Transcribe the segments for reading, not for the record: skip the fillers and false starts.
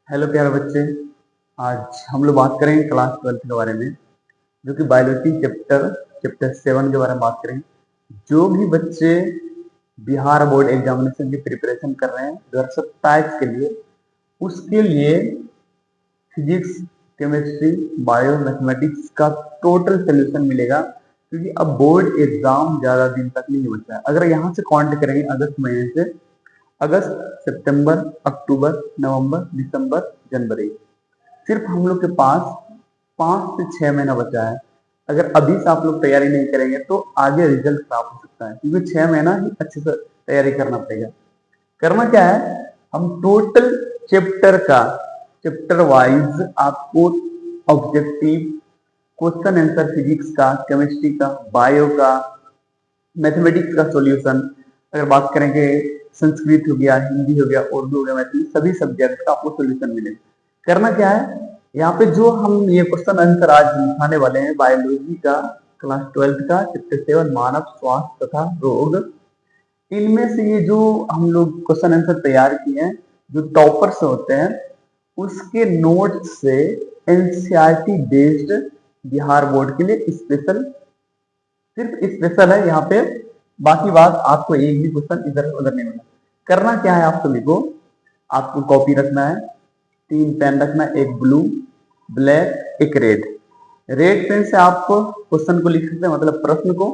Hello प्यारे बच्चे। आज हम लोग बात करेंगे क्लास 12 के बारे में, जो कि बायोलॉजी चैप्टर 7 के बारे में बात करेंगे। जो भी बच्चे बिहार बोर्ड एग्जामिनेशन की प्रिपरेशन कर रहे हैं 2027 के लिए, उसके लिए फिजिक्स, केमिस्ट्री, बायो, मैथमेटिक्स का टोटल सोल्यूशन मिलेगा, क्योंकि अब बोर्ड एग्जाम ज्यादा दिन तक नहीं बचा है। अगर यहाँ से काउंट करेंगे अगस्त महीने से, अगस्त, सितंबर, अक्टूबर, नवंबर, दिसंबर, जनवरी, सिर्फ हम लोग के पास 5 से 6 महीना बचा है। अगर अभी से आप लोग तैयारी नहीं करेंगे तो आगे रिजल्ट खराब हो सकता है, क्योंकि 6 महीना ही अच्छे से तैयारी करना पड़ेगा। करना क्या है, हम टोटल चैप्टर वाइज आपको ऑब्जेक्टिव क्वेश्चन आंसर फिजिक्स का, केमिस्ट्री का, बायो का, मैथमेटिक्स का सॉल्यूशन, अगर बात करेंगे संस्कृत हो गया, हिंदी हो गया, उर्दू हो गया, मैथिली, सभी सब्जेक्ट का आपको सॉल्यूशन मिलेगा। करना क्या है, यहाँ पे जो हम ये क्वेश्चन आंसर आज दिखाने वाले हैं बायोलॉजी का, क्लास 12 का, चैप्टर 7 मानव स्वास्थ्य तथा रोग, इनमें से ये जो हम लोग क्वेश्चन आंसर तैयार किए हैं, जो टॉपर्स होते हैं उसके नोट से एनसीईआरटी बेस्ड बिहार बोर्ड के लिए स्पेशल, सिर्फ स्पेशल है यहाँ पे। बाकी बात आपको एक भी क्वेश्चन इधर उधर नहीं मिला। करना क्या है, आप सभी को, आपको कॉपी रखना है, 3 पेन रखना है, एक ब्लू, ब्लैक, एक रेड। रेड पेन से आप क्वेश्चन को लिख सकते हैं, मतलब प्रश्न को,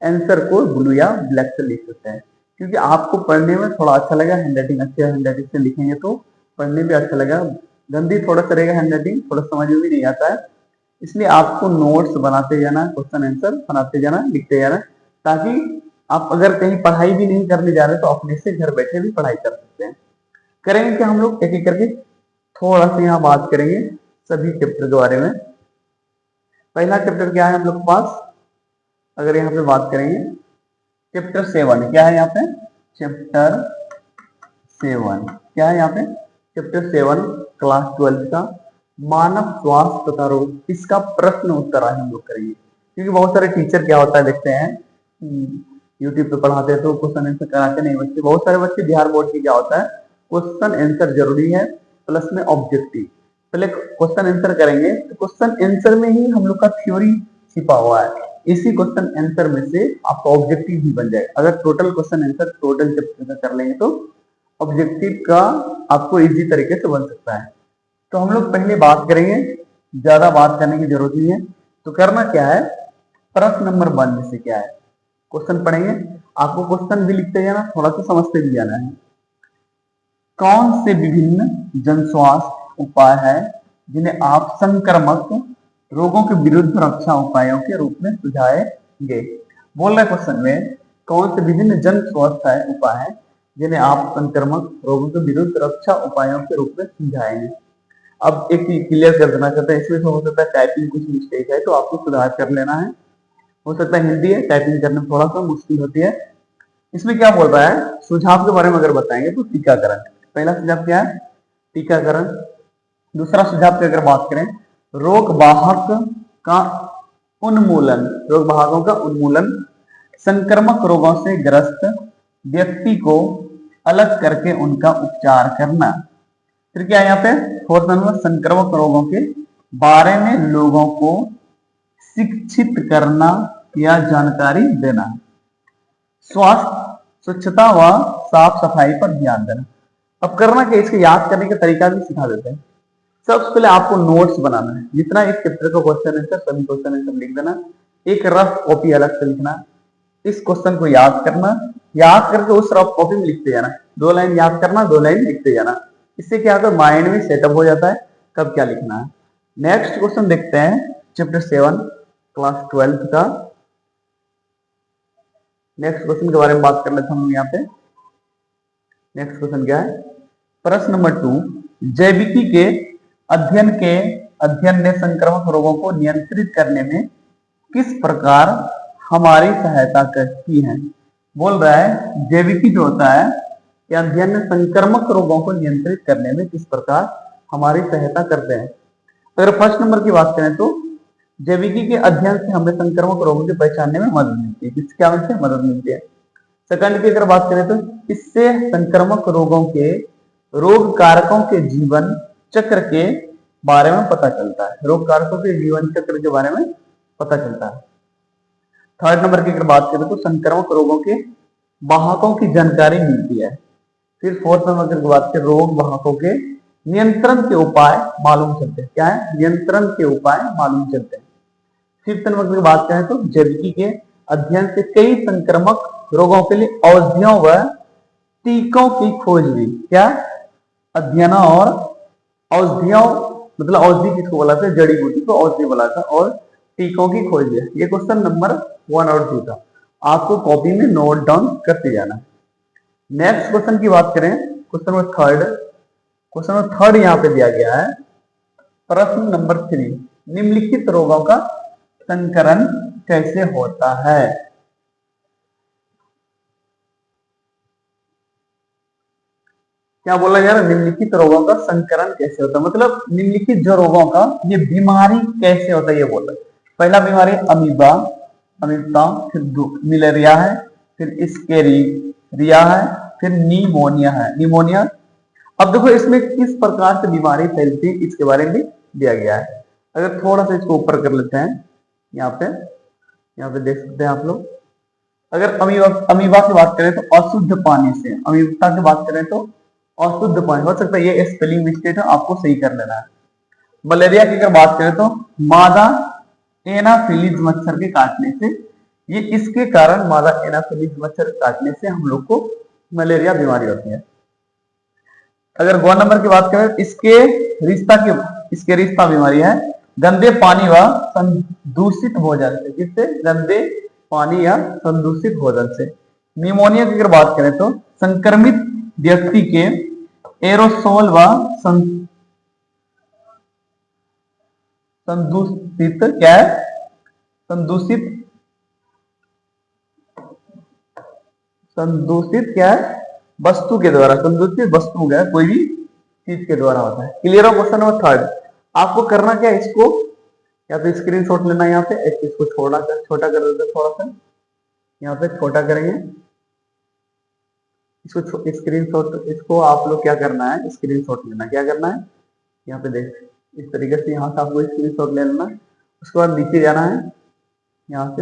आंसर को ब्लू या ब्लैक से लिख सकते हैं, क्योंकि आपको पढ़ने में थोड़ा अच्छा लगेगा। हैंडराइटिंग अच्छी हैंडराइटिंग से लिखेंगे तो पढ़ने में अच्छा लगेगा। गंदी थोड़ा सा रहेगा हैंडराइटिंग, थोड़ा समझ में भी नहीं आता है, इसलिए आपको नोट्स बनाते जाना, क्वेश्चन आंसर बनाते जाना, लिखते जाना, ताकि आप अगर कहीं पढ़ाई भी नहीं करने जा रहे तो अपने से घर बैठे भी पढ़ाई कर सकते हैं। करेंगे क्या हम लोग, एक एक करके थोड़ा सा यहाँ बात करेंगे सभी चैप्टर के बारे में। पहला चैप्टर क्या है हम लोग के पास, अगर यहाँ पे बात करेंगे चैप्टर 7, क्या है यहाँ पे, चैप्टर 7 क्या है यहाँ पे, चैप्टर 7 क्लास 12 का मानव स्वास्थ्य तथा रोग। इसका प्रश्न उत्तर आज हम लोग करेंगे, क्योंकि बहुत सारे टीचर क्या होता है देखते हैं, यूट्यूब पे पढ़ाते हैं तो क्वेश्चन आंसर कराते नहीं बच्चे। बहुत सारे बच्चे बिहार बोर्ड की क्या होता है, क्वेश्चन आंसर जरूरी है प्लस में ऑब्जेक्टिव। पहले क्वेश्चन आंसर करेंगे तो क्वेश्चन आंसर में ही हम लोग का थ्योरी छिपा हुआ है, इसी क्वेश्चन आंसर में से आपका ऑब्जेक्टिव भी बन जाएगा। अगर total question answer total chapter का कर लेंगे तो ऑब्जेक्टिव का आपको इजी तरीके से बन सकता है। तो हम लोग पहले बात करेंगे, ज्यादा बात करने की जरूरत नहीं है। तो करना क्या है, प्रश्न नंबर 1 में से क्या है, क्वेश्चन पढ़ेंगे, आपको क्वेश्चन भी लिखते जाना, थोड़ा सा समझते भी जाना है। कौन से विभिन्न जन स्वास्थ्य उपाय है जिन्हें आप संक्रामक रोगों के विरुद्ध रक्षा उपायों के रूप में सुझाएंगे। बोल रहे क्वेश्चन में, कौन से विभिन्न जन स्वास्थ्य उपाय है जिन्हें आप संक्रामक रोगों के विरुद्ध रक्षा उपायों के रूप में सुझाएंगे। अब एक क्लियर कर देना चाहता है, इसमें तो हो सकता है टाइपिंग कुछ मिस्टेक है तो आपको सुधार कर लेना है। हो सकता है हिंदी है, टाइपिंग करने में थोड़ा सा मुश्किल होती है। इसमें क्या बोल रहा है, सुझाव के बारे में अगर बताएंगे तो टीकाकरण। पहला सुझाव क्या है, टीकाकरण। दूसरा सुझाव की अगर बात करें, रोग वाहक का उन्मूलन, रोग वाहकों का उन्मूलन, संक्रामक रोगों से ग्रस्त व्यक्ति को अलग करके उनका उपचार करना। फिर क्या है यहाँ पे, फोर्थ नंबर, संक्रामक रोगों के बारे में लोगों को शिक्षित करना या जानकारी देना। स्वास्थ्य, स्वच्छता व साफ सफाई पर ध्यान देना। अब करना क्या, इसके याद करने का तरीका भी सिखा देते हैं। सबसे पहले आपको नोट्स बनाना है, जितना एक चैप्टर का क्वेश्चन आंसर सभी क्वेश्चन आंसर लिख देना, एक रफ कॉपी अलग से लिखना, इस क्वेश्चन को याद करना, याद करके उस रफ कॉपी में लिखते जाना, 2 लाइन याद करना, 2 लाइन लिखते जाना। इससे क्या होता है, माइंड में सेटअप हो जाता है कब क्या लिखना है। नेक्स्ट क्वेश्चन देखते हैं, चैप्टर 7 क्लास 12 का नेक्स्ट क्वेश्चन के बारे में बात कर लेते हैं हम यहाँ पे। नेक्स्ट क्वेश्चन क्या है, प्रश्न नंबर 2, जैविकी के अध्ययन ने संक्रामक रोगों को नियंत्रित करने में किस प्रकार हमारी सहायता की है। बोल रहा है जैविकी जो होता है, यह अध्ययन ने संक्रामक रोगों को नियंत्रित करने में किस प्रकार हमारी सहायता करते हैं। अगर फर्स्ट नंबर की बात करें तो जैविकी के अध्ययन से हमें संक्रामक रोगों को पहचानने में मदद मिलती है, किसके क्या मिलती है, मदद मिलती है। सेकंड की अगर बात करें तो इससे संक्रामक रोगों के रोग कारकों के जीवन चक्र के बारे में पता चलता है, रोग कारकों के जीवन चक्र के बारे में पता चलता है। थर्ड नंबर की अगर बात करें तो संक्रामक रोगों के वाहकों की जानकारी मिलती है। फिर फोर्थ नंबर की बात करें, रोग वाहकों के नियंत्रण के उपाय मालूम चलते हैं। क्या है? नियंत्रण के उपाय मालूम चलते हैं। फिफ्थ नंबर की बात करें तो जैविकी के अध्ययन से कई संक्रामक रोगों के लिए औषधियों व टीकों की खोज हुई। क्या? अध्ययन और औषधियों, मतलब औषधि किसको बोला था? जड़ी बूटी को औषधि बोला था, और टीकों की खोज है। ये क्वेश्चन नंबर 1 और 2 था, आपको कॉपी में नोट डाउन करते जाना। नेक्स्ट क्वेश्चन की बात करें, question number third, question number third यहाँ पे दिया गया है। प्रश्न नंबर 3, निम्नलिखित रोगों का संकरण कैसे होता है? क्या बोला जा रहा है? निम्नलिखित रोगों का संकरण कैसे होता है, मतलब निम्नलिखित जो रोगों का ये बीमारी कैसे होता है ये बोल रहे हैं। पहला बीमारी अमीबा, अमीबा, फिर मिलेरिया है, फिर स्केरिया है, फिर निमोनिया है, निमोनिया। अब देखो इसमें किस प्रकार से बीमारी फैलती है इसके बारे में दिया गया है। अगर थोड़ा सा इसको ऊपर कर लेते हैं, यहाँ पे देख सकते हैं आप लोग। अगर अमीबा की बात करें तो अशुद्ध पानी से, अमीबा की बात करें तो अशुद्ध पानी, हो सकता है ये स्पेलिंग मिस्टेक है, आपको सही कर लेना है। मलेरिया की अगर बात करें तो मादा एनाफिलीज मच्छर के काटने से, ये इसके कारण मादा एनाफिलीज मच्छर काटने से हम लोग को मलेरिया बीमारी होती है। अगर 2 नंबर की बात करें, इसके रिश्ता बीमारी है गंदे पानी व संदूषित भोजन से। जिससे? गंदे पानी या संदूषित भोजन से। निमोनिया की अगर बात करें तो संक्रमित व्यक्ति के एरोसोल व संदूषित, क्या है? संदूषित क्या है? वस्तु के द्वारा, संदूषित वस्तु क्या है? कोई भी चीज के द्वारा होता है। क्लियर हो? Question number third. आपको करना क्या है, इसको या तो स्क्रीनशॉट लेना, यहाँ पे इसको छोटा कर देते, थोड़ा सा यहाँ पे छोटा करेंगे इसको, स्क्रीनशॉट, इसको आप लोग क्या करना है, स्क्रीनशॉट लेना। क्या करना है? यहाँ पे देख, इस तरीके से यहाँ से आपको स्क्रीनशॉट ले लेना। उसके बाद नीचे जाना है, यहाँ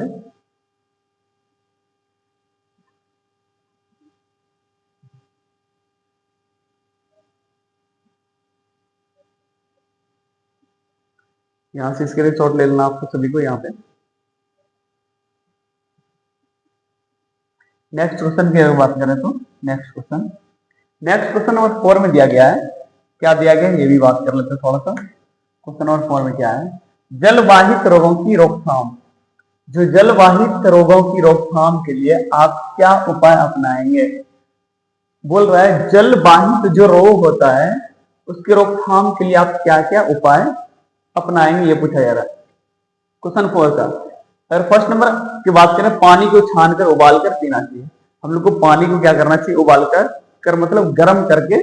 से स्क्रीनशॉट ले लेना आपको सभी को। यहाँ पे नेक्स्ट क्वेश्चन की अगर बात करें तो नेक्स्ट क्वेश्चन नंबर 4 में दिया गया है। क्या दिया गया है ये भी बात कर लेते हैं थोड़ा सा। क्वेश्चन नंबर 4 में क्या है? जलवाहित रोगों की रोकथाम। जो जलवाहित रोगों की रोकथाम के लिए आप क्या उपाय अपनाएंगे? बोल रहा है जलवाहित जो रोग होता है उसकी रोकथाम के लिए आप क्या क्या उपाय अपनाएंगे, ये पूछा जा रहा है क्वेश्चन 4 का। अगर फर्स्ट नंबर की बात करें, पानी को छानकर उबालकर पीना चाहिए। हम लोग को पानी को क्या करना चाहिए? उबालकर मतलब गर्म करके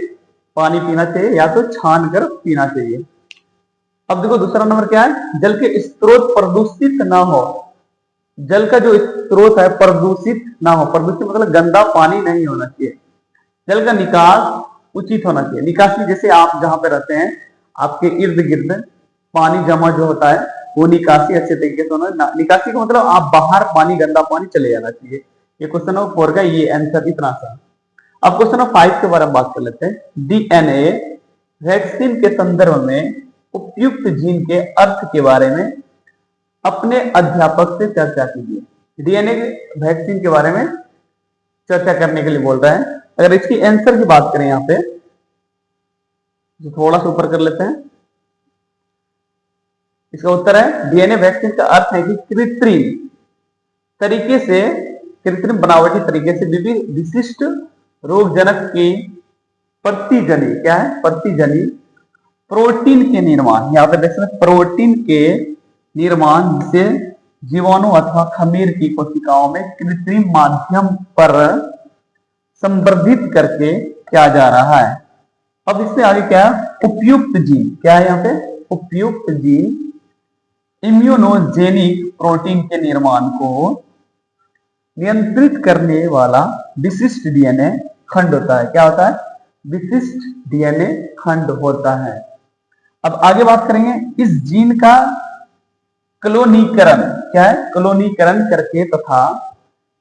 पानी पीना चाहिए, या तो छान कर पीना चाहिए। अब देखो दूसरा नंबर क्या है? जल के स्रोत प्रदूषित ना हो। जल का जो स्रोत है प्रदूषित ना हो, प्रदूषित मतलब गंदा पानी नहीं होना चाहिए। जल का निकास उचित होना चाहिए। निकासी जैसे आप जहां पे रहते हैं आपके इर्द गिर्द पानी जमा जो होता है वो निकासी अच्छे तरीके से होना। निकासी का मतलब आप बाहर पानी, गंदा पानी चले जाना चाहिए। ये क्वेश्चन नंबर 4 का ये आंसर इतना सा। अब क्वेश्चन नंबर 5 के बारे में बात कर लेते हैं। डीएनए वैक्सीन के संदर्भ में उपयुक्त जीन के अर्थ के बारे में अपने अध्यापक से चर्चा कीजिए। डीएनए वैक्सीन के बारे में चर्चा करने के लिए बोल रहा है। अगर इसकी आंसर की बात करें यहाँ पे, थोड़ा सा ऊपर कर लेते हैं, इसका उत्तर है डीएनए वैक्सीन का अर्थ है कि कृत्रिम बनावटी तरीके से विशिष्ट रोगजनक की प्रतिजनी, क्या है? प्रतिजनी प्रोटीन के निर्माण, यहाँ पे देख सकते प्रोटीन के निर्माण से जीवाणु अथवा खमीर की कोशिकाओं में कृत्रिम माध्यम पर संवर्धित करके किया जा रहा है। अब इससे आगे क्या है? उपयुक्त जीन, क्या है यहाँ पे? उपयुक्त जीन इम्यूनोजेनिक प्रोटीन के निर्माण को नियंत्रित करने वाला विशिष्ट डीएनए खंड होता है। क्या होता है? विशिष्ट डीएनए खंड होता है। अब आगे बात करेंगे इस जीन का क्लोनीकरण, क्या है, क्लोनीकरण करके तथा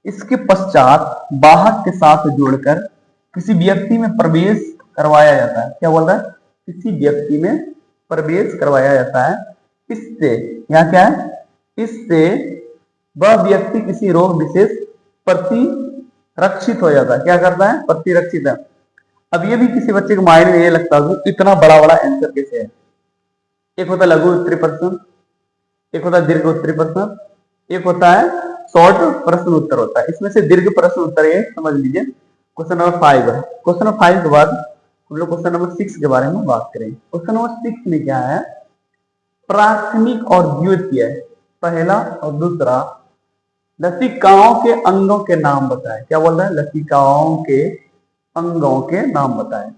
इसके पश्चात वाहक के साथ जोड़कर किसी व्यक्ति में प्रवेश करवाया जाता है। क्या बोल रहा है, किसी व्यक्ति में प्रवेश करवाया जाता है। इससे यहाँ क्या है, इससे वह व्यक्ति किसी रोग विशेष प्रतिरक्षित हो जाता है। क्या करता है, प्रतिरक्षित है। अब ये भी किसी बच्चे के माइंड में ये लगता है इतना बड़ा बड़ा आंसर कैसे है। एक होता है लघु उत्तरीय प्रश्न, एक होता है दीर्घ उत्तरीय प्रश्न, एक होता है शॉर्ट प्रश्न उत्तर होता है। इसमें से दीर्घ प्रश्न उत्तर ये समझ लीजिए क्वेश्चन नंबर 5 है। क्वेश्चन नंबर 5 के बाद हम लोग क्वेश्चन नंबर 6 के बारे में बात करेंगे। क्वेश्चन नंबर 6 में क्या है, प्राथमिक और द्वितीय, पहला और दूसरा लसिकाओं के अंगों के नाम बताएं। क्या बोल रहा है, लसिकाओं के अंगों के नाम बताएं।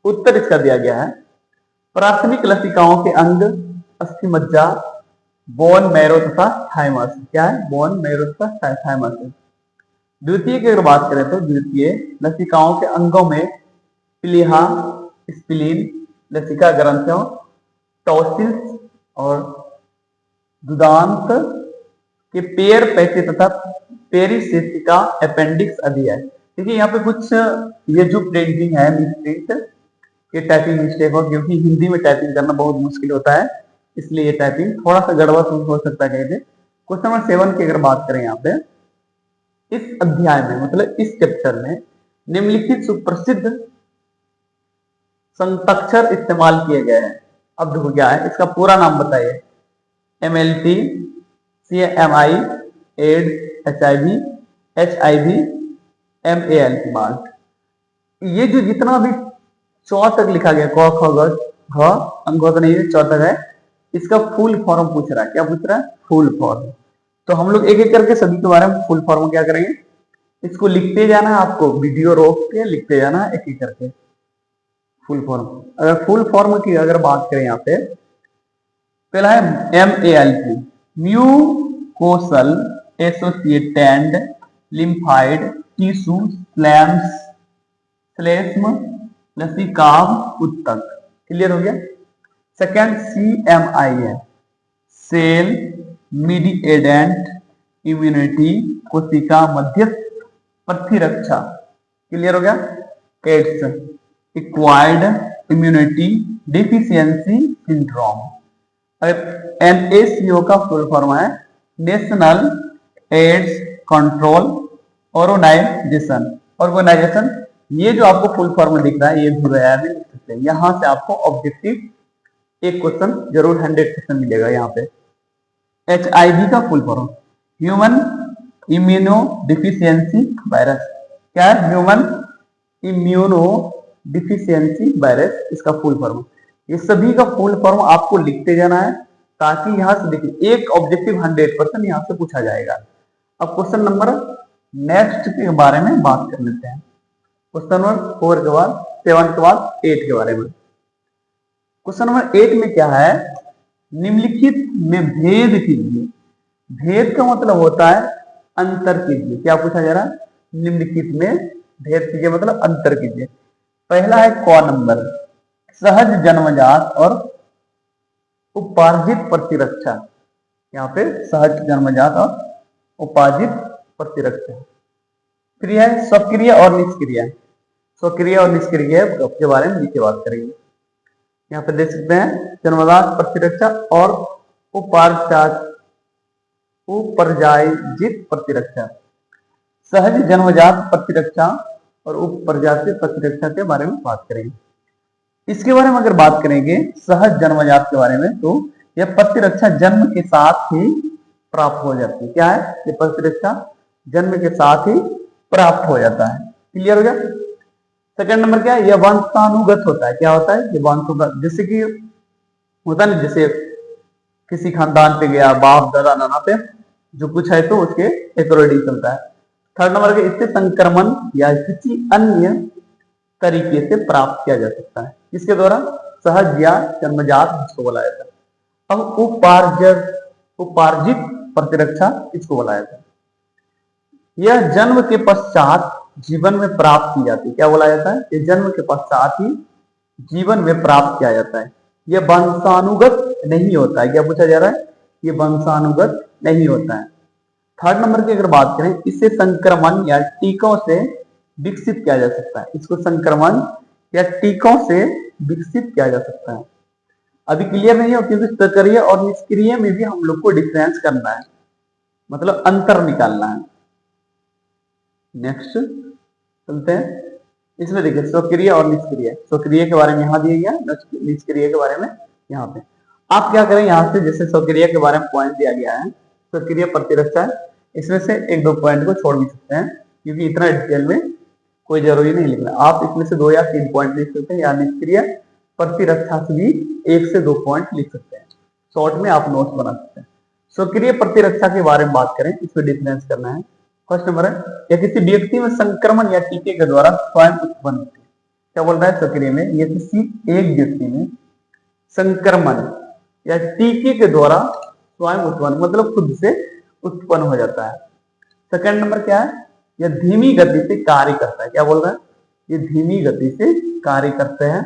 उत्तर इसका दिया गया है, प्राथमिक लसिकाओं के अंग अस्थिमज्जा, बोन मैरो तथा थाइमस। क्या है, बोन मैरो तथा थाइमस। द्वितीय की अगर बात करें तो द्वितीय लसिकाओं के अंगों में प्लीहा, स्प्लीन, लसिका ग्रंथियों, टॉसिल्स और दुदांत के पेयर पैसे तथा पेरिसेसिका अपेंडिक्स आदि है। देखिए यहाँ पे कुछ ये जो प्रिंटिंग है मिसप्रिंट, ये टाइपिंग मिस्टेक हो, क्योंकि हिंदी में टाइपिंग करना बहुत मुश्किल होता है, इसलिए ये टाइपिंग थोड़ा सा गड़बड़ हो सकता है कहीं पे। क्वेश्चन नंबर 7 की अगर बात करें यहाँ पे, इस अध्याय में मतलब इस चैप्टर में निम्नलिखित सुप्रसिद्ध संताक्षर इस्तेमाल किए गए हैं। अब देखो क्या है, इसका पूरा नाम बताइए। MLT, CMI, AIDS, HIV, MALT, MALT. ये जो जितना भी 4 तक लिखा गया, क ख ग घ अंक तो नहीं है, 4 तक है, इसका फुल फॉर्म पूछ रहा है। क्या पूछ रहा है, फुल फॉर्म। तो हम लोग एक एक करके सभी के बारे में फुल फॉर्म क्या करेंगे, इसको लिखते जाना है, आपको वीडियो रोक के लिखते जाना है एक एक करके फुल फॉर्म। अगर फुल फॉर्म की अगर बात करें यहाँ पे, पहला है MALT, mucosal associated lymphoid tissue स्लैम्स श्लेष्म लसिकाव उत्तक। क्लियर हो गया। सेकेंड CMI है, सेल मीडिएटेड इम्यूनिटी कोशिका मध्यस्थ प्रतिरक्षा। क्लियर हो गया। AIDS, acquired immunity deficiency syndrome. अगर NACO का फुल फॉर्म है नेशनल एड्स कंट्रोल ऑर्गेनाइजेशन। ये जो आपको फुल फॉर्म दिख रहा है ये भी में लिख सकते हैं। यहां से आपको ऑब्जेक्टिव एक क्वेश्चन जरूर 100% मिलेगा। यहाँ पे HIV का full form human immuno deficiency virus. क्या है, ह्यूमन इम्यूनो डिफिशियंसी वायरस, इसका फुल फॉर्म। ये सभी का फुल फॉर्म आपको लिखते जाना है, ताकि यहां से देखिए एक ऑब्जेक्टिव 100% यहां से पूछा जाएगा। अब क्वेश्चन नंबर नेक्स्ट के बारे में बात कर लेते हैं। क्वेश्चन नंबर 4 के बाद 7 के बाद 8 के बारे में। क्वेश्चन नंबर 8 में क्या है, निम्नलिखित में भेद कीजिए। भेद का मतलब होता है अंतर कीजिए। क्या पूछा जा रहा है, निम्नलिखित में भेद कीजिए मतलब अंतर कीजिए। पहला है क नंबर, सहज जन्मजात और उपार्जित प्रतिरक्षा। यहाँ पे सहज जन्मजात और उपार्जित प्रतिरक्षा। फिर है स्वक्रिय और निष्क्रिय। स्वक्रिय और निष्क्रिय के बारे में नीचे बात करेंगे। यहाँ पे देख सकते हैं जन्मजात प्रतिरक्षा और उपर्जायित प्रतिरक्षा। सहज जन्मजात प्रतिरक्षा और उपर्जायित प्रतिरक्षा के बारे में बात करेंगे। इसके बारे में अगर बात करेंगे सहज जन्मजात के बारे में, तो यह प्रतिरक्षा जन्म के साथ ही प्राप्त हो जाती है। क्या है, ये प्रतिरक्षा जन्म के साथ ही प्राप्त हो जाता है। क्लियर हो गया। सेकंड नंबर क्या है, यह वंशानुगत होता है। क्या होता है, ये वंशानुगत, जैसे कि होता है जैसे किसी खानदान पे गया, बाप दादा नाना पे जो कुछ है तो उसके अकॉर्डिंग चलता है। थर्ड नंबर के इससे संक्रमण या किसी अन्य तरीके से प्राप्त किया जा सकता है। इसके द्वारा सहज या जन्मजात इसको बोला जाता है। अब उपार्जित प्रतिरक्षा इसको बोला जाता है। यह जन्म के पश्चात जीवन में प्राप्त की जाती है। क्या बोला जाता है, ये जन्म के पश्चात ही जीवन में प्राप्त किया जाता है। यह वंशानुगत नहीं होता है। क्या पूछा जा रहा है? ये वंशानुगत नहीं होता है। थर्ड नंबर की अगर बात करें, इसे संक्रमण या टीकों से विकसित किया जा सकता है। इसको संक्रमण या टीकों से विकसित किया जा सकता है। अभी क्लियर नहीं हो, क्योंकि सक्रिय और निष्क्रिय में भी हम लोग को डिफरेंस करना है, मतलब अंतर निकालना है। नेक्स्ट चलते हैं। इसमें देखिए सक्रिय और निष्क्रिय, सक्रिय के बारे में यहाँ दिया गया, निष्क्रिय के बारे में यहाँ पे। आप क्या करें, यहाँ से जैसे सक्रिय के बारे में पॉइंट दिया गया है, सक्रिय प्रतिरक्षा, इसमें से एक दो पॉइंट को छोड़ भी सकते हैं, क्योंकि इतना डिटेल में कोई जरूरी नहीं लिखना। आप इसमें से 2 या 3 पॉइंट लिख सकते हैं, या निष्क्रिय प्रतिरक्षा से भी 1 से 2 पॉइंट लिख सकते हैं। शॉर्ट में आप नोट्स बना सकते हैं। सक्रिय प्रतिरक्षा के बारे में बात करें, इसमें डिफरेंस करना है। फर्स्ट नंबर है, या किसी व्यक्ति में संक्रमण या टीके के द्वारा स्वयं उत्पन्न होती है। क्या बोल रहा है? सक्रिय में यह किसी एक व्यक्ति में संक्रमण या टीके के द्वारा स्वयं उत्पन्न, मतलब खुद से उत्पन्न हो जाता है। सेकंड नंबर क्या है? यह धीमी गति से कार्य करता है। क्या बोल रहा है? ये धीमी गति से कार्य करते हैं,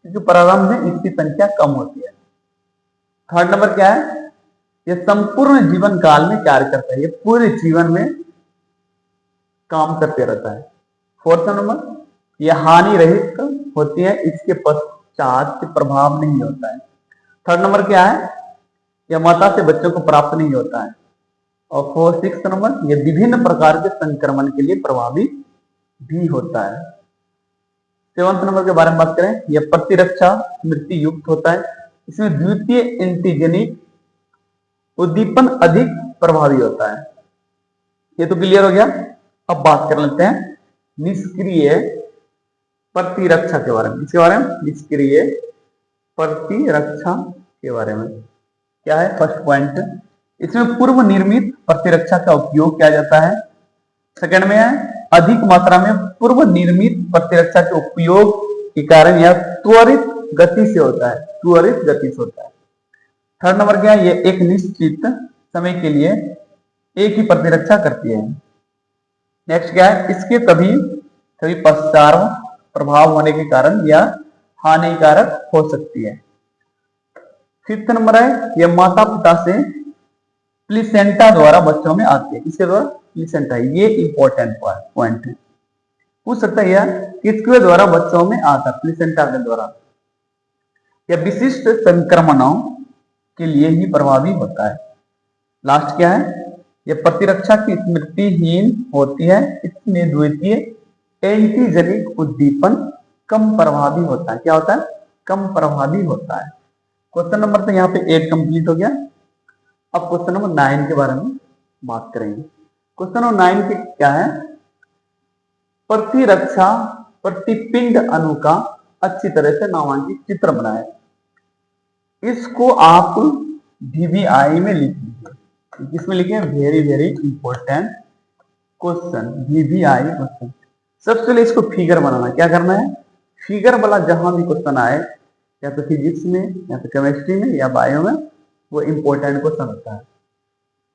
क्योंकि प्रारंभ में इसकी संख्या कम होती है। थर्ड नंबर क्या है? यह संपूर्ण जीवन काल में कार्य करता है, ये पूरे जीवन में काम करते रहता है। फोर्थ नंबर, यह हानि रहित होती है, इसके पश्चात प्रभाव नहीं होता है। थर्ड नंबर क्या है? यह माता से बच्चों को प्राप्त नहीं होता है। और सिक्स नंबर, यह विभिन्न प्रकार के संक्रमण के लिए प्रभावी भी होता है। सेवंथ नंबर के बारे में बात करें, यह प्रतिरक्षा स्मृति युक्त होता है, इसमें द्वितीय एंटीजेनिक उद्दीपन अधिक प्रभावी होता है। ये तो क्लियर हो गया। अब बात कर लेते हैं निष्क्रिय प्रतिरक्षा के बारे में। इसके बारे में निष्क्रिय प्रतिरक्षा के बारे में क्या है? फर्स्ट पॉइंट, इसमें पूर्व निर्मित प्रतिरक्षा का उपयोग किया जाता है। सेकंड में है, अधिक मात्रा में पूर्व निर्मित प्रतिरक्षा के उपयोग के कारण यह त्वरित गति से होता है, त्वरित गति से होता है। थर्ड नंबर क्या है? यह एक निश्चित समय के लिए एक ही प्रतिरक्षा करती है। नेक्स्ट क्या है? इसके कभी पश्चात प्रभाव होने के कारण यह हानिकारक हो सकती है। फिफ्थ नंबर है, यह माता पिता से प्लीसेंटा द्वारा बच्चों में आती है। इसके द्वारा प्लीसेंटा, ये इंपॉर्टेंट पॉइंट है, पूछ सकता है यह किसके द्वारा बच्चों में आता है? प्लीसेंटा के द्वारा। यह विशिष्ट संक्रमणों के लिए ही प्रभावी होता है। लास्ट क्या है? यह प्रतिरक्षा की स्मृतिहीन होती है, इसमें द्वितीय एंटीजेनिक उद्दीपन कम प्रभावी होता है। क्या होता है? कम प्रभावी होता है। क्वेश्चन नंबर तो यहाँ पे 8 कंप्लीट हो गया। अब क्वेश्चन नंबर 9 के बारे में बात करेंगे। क्वेश्चन नंबर 9 के क्या है? प्रतिरक्षा प्रतिपिंड अणु का अच्छी तरह से नामांकित चित्र बनाए। इसको आप VVI में लिख लीजिए। किसमें लिखे? Very very important question, VVI question. सबसे पहले इसको फिगर बनाना। क्या करना है? फिगर वाला जहां भी क्वेश्चन आए, या तो फिजिक्स में, या तो केमिस्ट्री में, या बायो में, वो इंपॉर्टेंट क्वेश्चन होता है।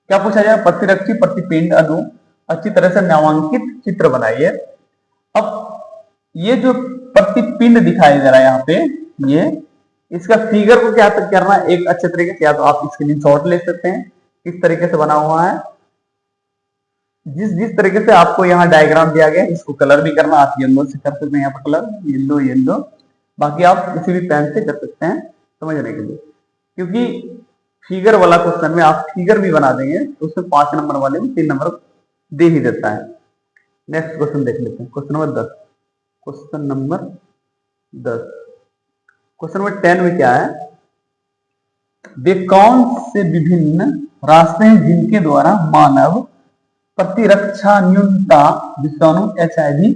क्या पूछा जाए? प्रतिरक्षी प्रतिपिंड अणु अच्छी तरह से नामांकित चित्र बनाइए। अब ये जो प्रतिपिंड दिखाई दे रहा है यहाँ पे, ये इसका फिगर को क्या करना है एक अच्छे तरीके से, या तो आप स्क्रीनशॉट ले सकते हैं किस तरीके से बना हुआ है। जिस तरीके से आपको यहाँ डायग्राम दिया गया है, इसको कलर भी करना, आप येलो से कर सकते हैं। यहाँ पर कलर येलो येलो, बाकी आप किसी भी पेन से कर सकते हैं समझने के लिए। क्योंकि फिगर वाला क्वेश्चन में आप फिगर भी बना देंगे तो उसमें 5 नंबर वाले में 3 नंबर दे ही देता है। नेक्स्ट क्वेश्चन देख लेते हैं। Question number 10। Question number 10, question number 10 में क्या है? वे कौन से विभिन्न रास्ते हैं जिनके द्वारा मानव प्रतिरक्षा न्यूनता विषाणु HIV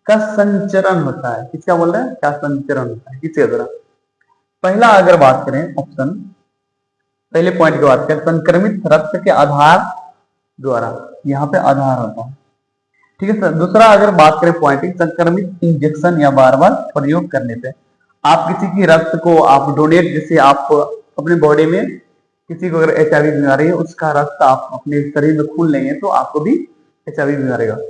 का संचरण होता है? किसका बोल रहे हैं? क्या संचरण होता है किसके द्वारा? पहला अगर बात करें ऑप्शन, पहले पॉइंट की बात करें, संक्रमित रक्त के आधार द्वारा, यहाँ पे आधार होता है, ठीक है सर। दूसरा अगर बात करें पॉइंट, संक्रमित इंजेक्शन या बार बार प्रयोग करने पे। आप किसी की रक्त को आप डोनेट, जैसे आप अपने बॉडी में किसी को अगर HIV बीमारी है, उसका रक्त आप अपने शरीर में खून लेंगे तो आपको भी HIV बीमारी होगा।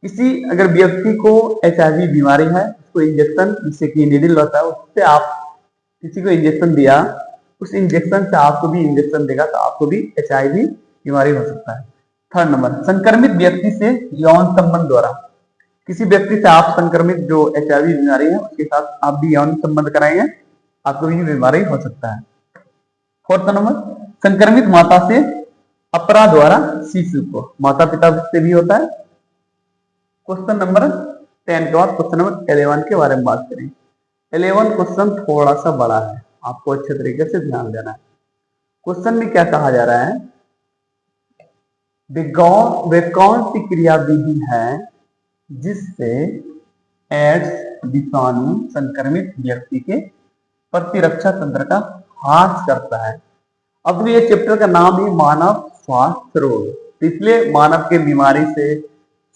किसी अगर व्यक्ति को HIV बीमारी है, उसको इंजेक्शन जिससे कि नीडल होता है, उससे आप किसी को इंजेक्शन दिया, उस इंजेक्शन से आपको भी इंजेक्शन देगा तो आपको भी HIV बीमारी हो सकता है। थर्ड नंबर, संक्रमित व्यक्ति से यौन संबंध द्वारा, किसी व्यक्ति से आप संक्रमित जो HIV बीमारी है उसके साथ आप भी यौन संबंध कराएंगे, आपको भी बीमारी हो सकता है। फोर्थ नंबर, संक्रमित माता से अपरा द्वारा शिशु को, माता पिता से भी होता है। क्वेश्चन नंबर 10 के बाद क्वेश्चन नंबर 11 के बारे में बात करें। 11 क्वेश्चन थोड़ा सा बड़ा है, आपको अच्छे तरीके से ध्यान देना है। क्वेश्चन में क्या कहा जा रहा है, वे कौन सी क्रिया विधि है जिससे एड्स विषाणु संक्रमित व्यक्ति के प्रतिरक्षा तंत्र का ह्रास करता है। अब ये चैप्टर का नाम है मानव स्वास्थ्य रोग, इसलिए मानव के बीमारी से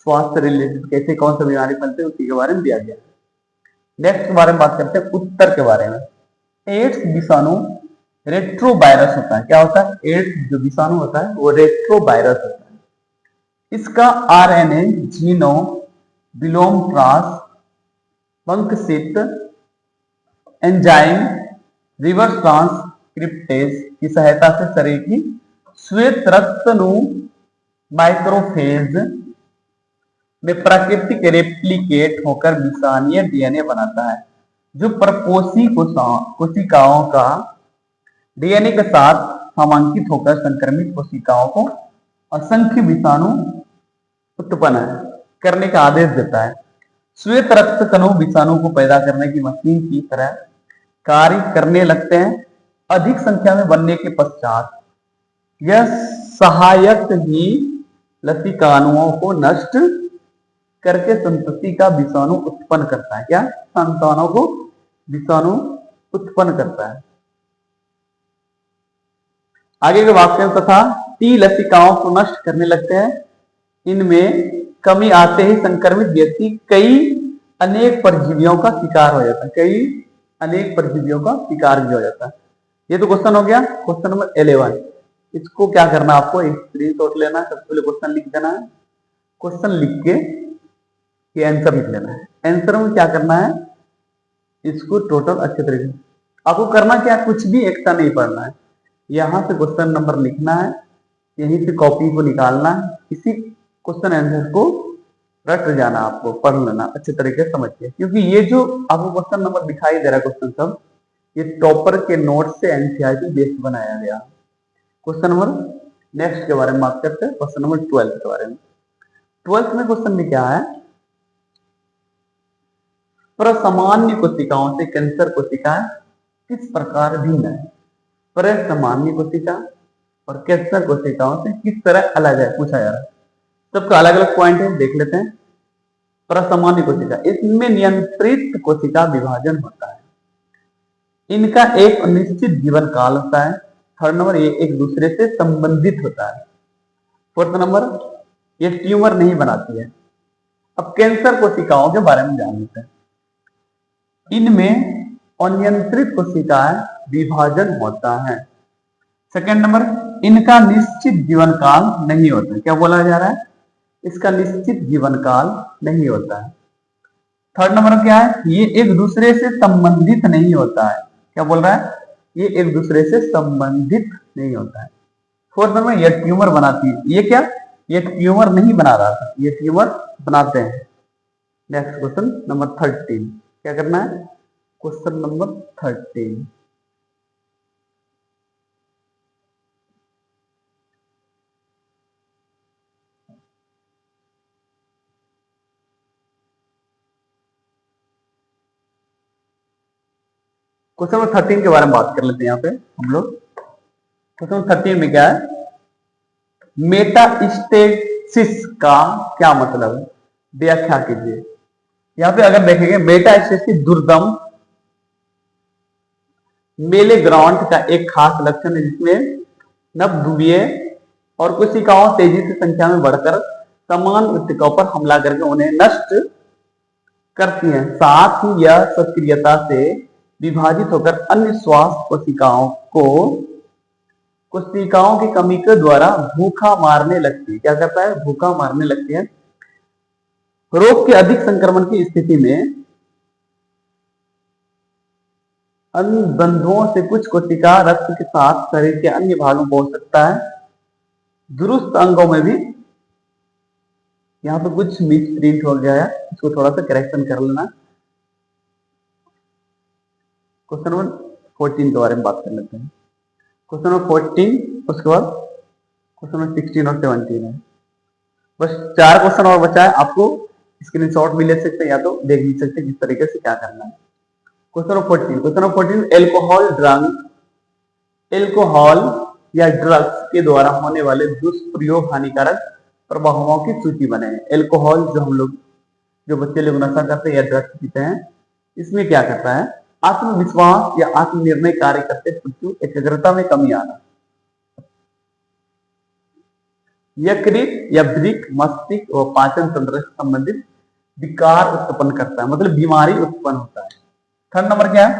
स्वास्थ्य रिलेटेड कैसे कौन सा बीमारी फैलते हैं उसी के बारे में दिया गया है। नेक्स्ट के बारे में बात करते हैं उत्तर के बारे में। एड्स विषाणु रेट्रोवायरस होता है। क्या होता है? एड्स जो विषाणु होता है वो रेट्रोवायरस होता है। इसका RNA जीनोम विलोम ट्रांस पंकसित एंजाइम रिवर्स ट्रांसक्रिप्टेज की सहायता से शरीर की श्वेत रक्तनु माइक्रोफेज में प्राकृतिक रेप्लिकेट होकर विषाणीय DNA बनाता है, जो परपोषी कोशिकाओं का DNA के साथ समांकित होकर संक्रमित कोशिकाओं को असंख्य विषाणु उत्पन्न करने का आदेश देता है। श्वेत रक्त कणों विषाणु को पैदा करने की मशीन की तरह कार्य करने लगते हैं। अधिक संख्या में बनने के पश्चात यह सहायक ही लसिकाणुओं को नष्ट करके संतति का विषाणु उत्पन्न करता है। क्या? संतानों को विषाणु उत्पन्न करता है। आगे के वाक्य तथा टी लसिकाओं को नष्ट करने लगते हैं। इनमें कमी आते ही संक्रमित व्यक्ति कई अनेक परजीवियों का शिकार हो जाता है। कई अनेक परजीवियों का शिकार भी हो जाता है। ये तो क्वेश्चन हो गया। क्वेश्चन नंबर 11, इसको क्या करना है आपको, एक स्क्रीनशॉट लेना है। सबसे पहले क्वेश्चन लिख देना है। क्वेश्चन लिख के ये आंसर लिख लेना है। आंसर में क्या करना है, इसको टोटल अच्छे तरीके से आपको करना क्या, कुछ भी एक्स्ट्रा नहीं पढ़ना है। यहां से क्वेश्चन नंबर लिखना है, यहीं से कॉपी को निकालना है, इसी क्वेश्चन आंसर को रट जाना, आपको पढ़ लेना अच्छे तरीके से समझ के, क्योंकि ये जो आपको क्वेश्चन नंबर दिखाई दे रहा है क्वेश्चन सब, ये टॉपर के नोट से एनसीईआरटी बेस्ड बनाया गया। क्वेश्चन नंबर नेक्स्ट के बारे में बात करते हैं, क्वेश्चन नंबर 12 के बारे में। 12th में क्वेश्चन में क्या है, प्रसामान्य कोशिकाओं से कैंसर कोशिकाएं किस प्रकार भिन्न है। प्रसामान्य कोशिका और कैंसर कोशिकाओं से किस तरह अलग है, पूछा जा रहा है। सबका अलग अलग पॉइंट है, देख लेते हैं। प्रसामान्य कोशिका, इसमें नियंत्रित कोशिका विभाजन होता है। इनका एक निश्चित जीवन काल होता है। थर्ड नंबर, ये एक दूसरे से संबंधित होता है। फोर्थ नंबर, ये ट्यूमर नहीं बनाती है। अब कैंसर कोशिकाओं के बारे में जान लेते हैं। इनमें अनियंत्रित कोशिकाएं विभाजन होता है। सेकेंड नंबर, इनका निश्चित जीवन काल नहीं होता। क्या बोला जा रहा है, इसका निश्चित जीवन काल नहीं होता है। थर्ड नंबर क्या है, ये एक दूसरे से संबंधित नहीं होता है। क्या बोल रहा है, ये एक दूसरे से संबंधित नहीं होता है। फोर्थ नंबर, ये ट्यूमर बनाती है। ये क्या, ये ट्यूमर नहीं बना रहा था, ये ट्यूमर बनाते हैं। नेक्स्ट क्वेश्चन नंबर 13, क्या करना है, क्वेश्चन नंबर 13। क्वेश्चन नंबर 13 के बारे में बात कर लेते हैं यहाँ पे हम लोग। क्वेश्चन नंबर 13 में क्या है, मेटास्टेसिस का क्या मतलब है, व्याख्या कीजिए। यहाँ पे अगर देखेंगे, मेटास्टेसिस दुर्दम मेले ग्राउंड का एक खास लक्षण है, जिसमें नवद्वीय और कोशिकाओं तेजी से संख्या में बढ़कर समान ऊतकों पर हमला करके उन्हें नष्ट करती हैं। साथ ही यह सक्रियता से विभाजित होकर अन्य स्वास्थ्य कोशिकाओं की कमी के द्वारा भूखा मारने लगती है। क्या करता है, भूखा मारने लगती है। रोग के अधिक संक्रमण की स्थिति में अनुबंधों से कुछ कोशिका रक्त के साथ शरीर के अन्य भागों में पहुंच सकता है। दुरुस्त अंगों में भी, यहाँ पे कुछ मिस प्रिंट हो गया है, इसको थोड़ा सा करेक्शन कर लेना। क्वेश्चन नंबर 14 के बारे में बात कर लेते हैं। क्वेश्चन नंबर 14, उसके बाद क्वेश्चन नंबर 16 और 17 है। बस 4 क्वेश्चन और बचा है। आपको स्क्रीनशॉट भी ले सकते हैं या तो देख भी सकते हैं किस तरीके से क्या करना है। Question number 14, question number 14, alcohol या ड्रग्स के द्वारा होने वाले दुष्प्रयोग हानिकारक प्रभावों की सूची बनाए। एल्कोहल जो बच्चे लोग नशा करते हैं या ड्रग्स पीते हैं, इसमें क्या करता है? आत्मविश्वास या आत्मनिर्णय कार्य करते प्रचुर एकाग्रता में कमी आना, यकृत या वृक्क, मस्तिष्क और पाचन तंत्र से संबंधित विकार उत्पन्न करता है, मतलब बीमारी उत्पन्न होता है। थर्ड नंबर क्या है?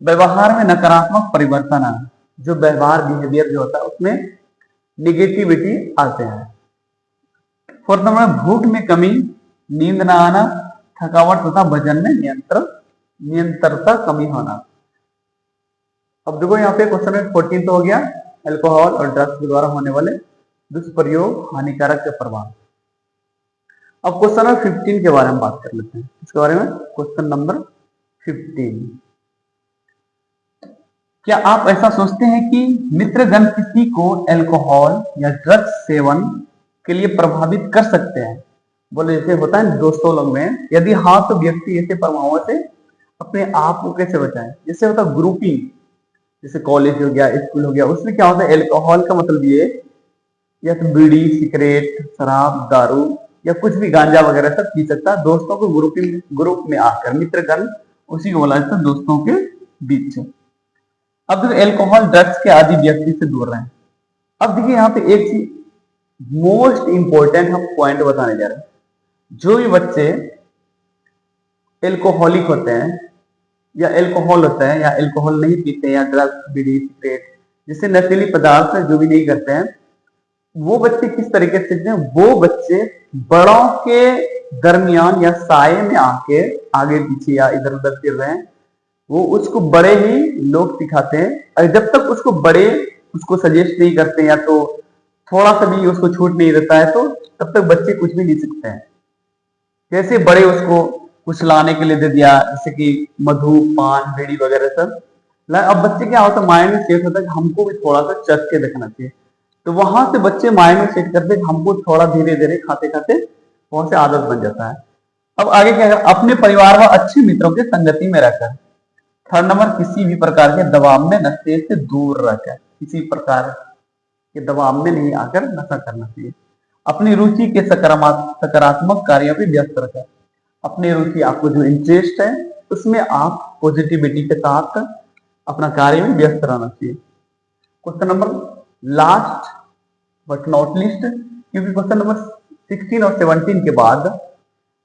व्यवहार में नकारात्मक परिवर्तन आना, जो व्यवहार बिहेवियर जो होता है उसमें निगेटिविटी आते हैं। फोर्थ नंबर, भूख में कमी, नींद न आना, थकावट तथा वजन में नियंत्रणता कमी होना। अब देखो यहाँ पे क्वेश्चन नंबर 14 तो हो गया, अल्कोहल और ड्रग्स के द्वारा होने वाले दुष्प्रयोग हानिकारक के प्रभाव। अब क्वेश्चन नंबर 15 के बारे में बात कर लेते हैं। इसके बारे में क्वेश्चन नंबर 15, क्या आप ऐसा सोचते हैं कि मित्रगण किसी को अल्कोहल या ड्रग्स सेवन के लिए प्रभावित कर सकते हैं? बोले जैसे होता है दोस्तों लोग में, यदि हाँ तो व्यक्ति ऐसे प्रभावों से अपने आप को कैसे बचाएं? जैसे होता है ग्रुपिंग, जैसे कॉलेज हो गया, स्कूल हो गया, उसमें क्या होता है? अल्कोहल का मतलब ये या तो बीड़ी, सिगरेट, शराब, दारू या कुछ भी गांजा वगैरह सब पी सकता है दोस्तों को ग्रुप में आकर। मित्रगण उसी को बोला जाता है दोस्तों के बीच। अब देखो अल्कोहल ड्रग्स के आदि व्यक्ति से दूर रहें। अब देखिए यहाँ पे एक चीज मोस्ट इंपॉर्टेंट हम पॉइंट बताने जा रहे हैं। जो भी बच्चे एल्कोहलिक होते हैं या एल्कोहल होता है या एल्कोहल नहीं पीते या ड्रग्स, बीड़ी, सिगरेट जिससे नशीली पदार्थ जो भी नहीं करते हैं, वो बच्चे किस तरीके से सीखते हैं? वो बच्चे बड़ों के दरमियान या साये में आके आगे पीछे या इधर उधर फिर रहे हैं, वो उसको बड़े ही लोग सिखाते हैं। और जब तक उसको बड़े उसको सजेस्ट नहीं करते या तो थोड़ा सा भी उसको छूट नहीं देता है, तो तब तक बच्चे कुछ भी नहीं सीखते हैं। जैसे बड़े उसको कुछ लाने के लिए दे दिया, जैसे कि मधु, पान, बीड़ी वगैरह सब, अब बच्चे क्या होता है माइंड में सेट होता है कि हमको भी थोड़ा सा चख के देखना चाहिए, तो वहां से बच्चे माइंड में सेट करते हैं हमको थोड़ा धीरे धीरे खाते खाते वहां से आदत बन जाता है। अब आगे क्या है? अपने परिवार व अच्छे मित्रों के संगति में रहकर। थर्ड नंबर, किसी भी प्रकार के दबाव में नशे से दूर रहकर, किसी प्रकार के दबाव में नहीं आकर नशा करना चाहिए। अपनी रुचि के सकारात्मक कार्यों पे व्यस्त रखें। अपनी रुचि, आपको जो इंटरेस्ट है उसमें आप पॉजिटिविटी के साथ अपना कार्य में व्यस्त रहना चाहिए। Question number last but not list, क्योंकि क्वेश्चन नंबर 16 और 17 के बाद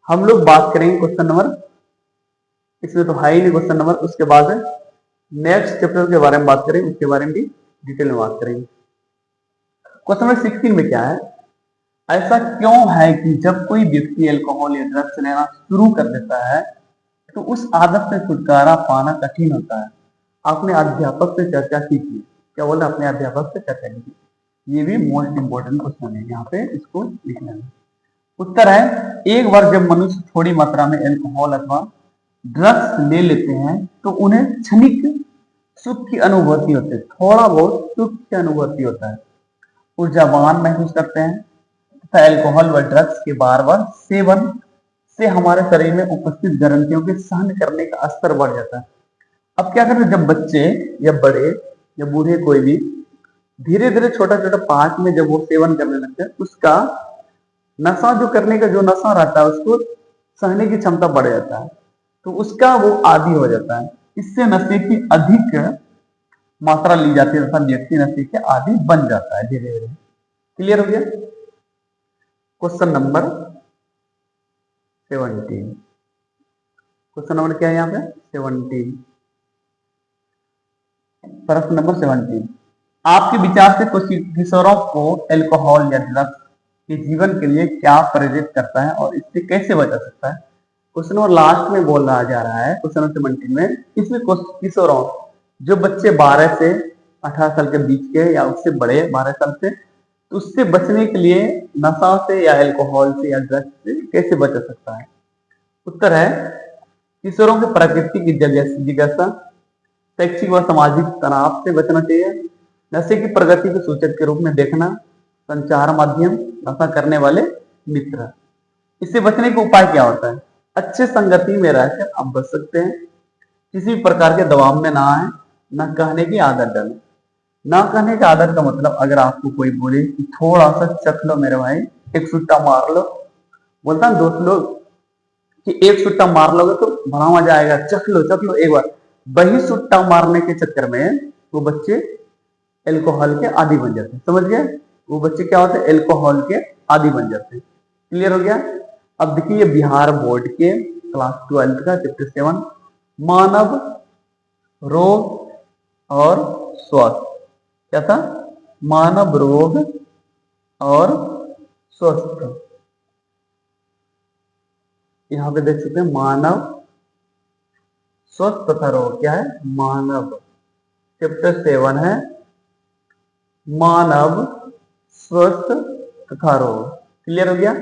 हम लोग बात करेंगे क्वेश्चन नंबर, इसमें तो है ही नहीं क्वेश्चन नंबर, उसके बाद नेक्स्ट चैप्टर के बारे में बात करेंगे, उसके बारे में भी डिटेल में बात करेंगे। क्वेश्चन नंबर 16 में क्या है? ऐसा क्यों है कि जब कोई व्यक्ति अल्कोहल या ड्रग्स लेना शुरू कर देता है तो उस आदत से छुटकारा पाना कठिन होता है? आपने अध्यापक से चर्चा की थी, क्या बोला? अपने अध्यापक से चर्चा की थी। ये भी मोस्ट इंपोर्टेंट क्वेश्चन है, यहाँ पे इसको लिखना है। उत्तर है, एक बार जब मनुष्य थोड़ी मात्रा में अल्कोहल अथवा ड्रग्स ले लेते हैं तो उन्हें क्षणिक सुख की अनुभूति होती है, थोड़ा बहुत सुख की अनुभूति होता है, ऊर्जावान महसूस करते हैं तथा अल्कोहल व ड्रग्स के बार बार सेवन से हमारे शरीर में उपस्थित ग्रंथियों के सहन करने का स्तर बढ़ जाता है। अब क्या करते हैं? जब बच्चे या बड़े या बूढ़े कोई भी धीरे धीरे छोटा छोटा पार्ट में जब वो सेवन करने लगते हैं, उसका नशा जो करने का जो नशा रहता है उसको सहने की क्षमता बढ़ जाता है, तो उसका वो आदी हो जाता है। इससे नशे की अधिक मात्रा ली जाती है तथा व्यक्ति नशे के आदी बन जाता है धीरे धीरे। क्लियर हो गया? क्वेश्चन नंबर 17, क्वेश्चन नंबर क्या है यहाँ पे? 17, प्रश्न नंबर 17, आपके विचार से कुछ किशोरों को अल्कोहल या ड्रग्स के जीवन के लिए क्या प्रेरित करता है और इससे कैसे बचा सकता है? क्वेश्चन नंबर लास्ट में बोला जा रहा है, क्वेश्चन नंबर 17 में, इसमें किशोरों जो बच्चे 12 से 18 साल के बीच के या उससे बड़े 12 साल से, तो उससे बचने के लिए नशा से या अल्कोहल से या ड्रग्स से कैसे बच सकता है? उत्तर है किशोरों के प्राकृतिक जिज्ञासा, शैक्षिक व सामाजिक तनाव से बचना चाहिए, नशे की प्रगति के सूचक के रूप में देखना, संचार माध्यम, नशा करने वाले मित्र। इससे बचने का उपाय क्या होता है? अच्छे संगति में रहकर आप बच सकते हैं। किसी भी प्रकार के दबाव में ना आए, ना कहने की आदत डालें। ना कहने की आदत का मतलब, अगर आपको कोई बोले कि थोड़ा सा चख लो मेरे भाई, एक सुट्टा मार लो, बोलता है दोस्त लोग कि एक सुट्टा मार लोगे तो बड़ा मजा आएगा, चख लो एक बार। वही सुट्टा मारने के चक्कर में वो बच्चे एल्कोहल के आदी बन जाते हैं। समझ गए? वो बच्चे क्या होते हैं? एल्कोहल के आदी बन जाते हैं। क्लियर हो गया? अब देखिए बिहार बोर्ड के क्लास 12 का चैप्टर 7 मानव रोग और स्वास्थ्य, क्या था? मानव रोग और स्वास्थ्य। यहां पे देख सकते हैं मानव स्वस्थ तथा रोग, क्या है? मानव। चैप्टर 7 है मानव स्वस्थ तथा रोग। क्लियर हो गया?